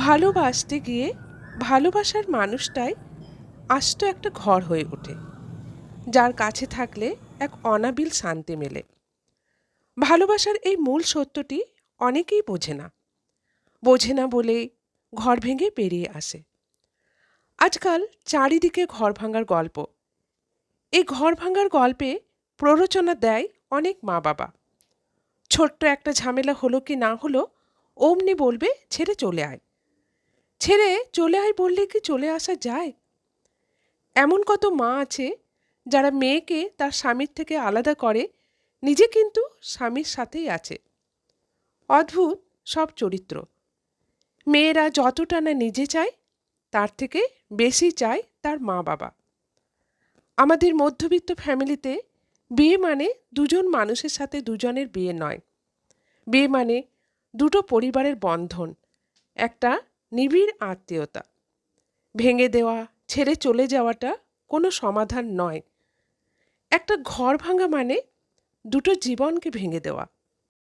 ভালোবাসতে গিয়ে ভালোবাসার মানুষটাই আস্ত একটা ঘর হয়ে ওঠে, যার কাছে থাকলে এক অনাবিল শান্তি মেলে। ভালোবাসার এই মূল সত্যটি অনেকেই বোঝে না বলেই ঘর ভেঙে বেরিয়ে আসে। আজকাল চারিদিকে ঘর ভাঙার গল্প। এই ঘর ভাঙার গল্পে প্ররোচনা দেয় অনেক মা বাবা। ছোট্ট একটা ঝামেলা হলো কি না হলো, অমনি বলবে ছেড়ে চলে আয়। ছেড়ে চলে আয় বললে কি চলে আসা যায়? এমন কত মা আছে যারা মেয়েকে তার স্বামীর থেকে আলাদা করে, নিজে কিন্তু স্বামীর সাথেই আছে। অদ্ভুত সব চরিত্র। মেয়েরা যতটা না নিজে চায়, তার থেকে বেশি চায় তার মা বাবা। আমাদের মধ্যবিত্ত ফ্যামিলিতে বিয়ে মানে দুজন মানুষের সাথে দুজনের বিয়ে নয়। বিয়ে মানে দুটো পরিবারের বন্ধন, একটা নিবিড় আত্মীয়তা। ভেঙে দেওয়া, ছেড়ে চলে যাওয়াটা কোনো সমাধান নয়। একটা ঘর ভাঙা মানে দুটো জীবনকে ভেঙে দেওয়া।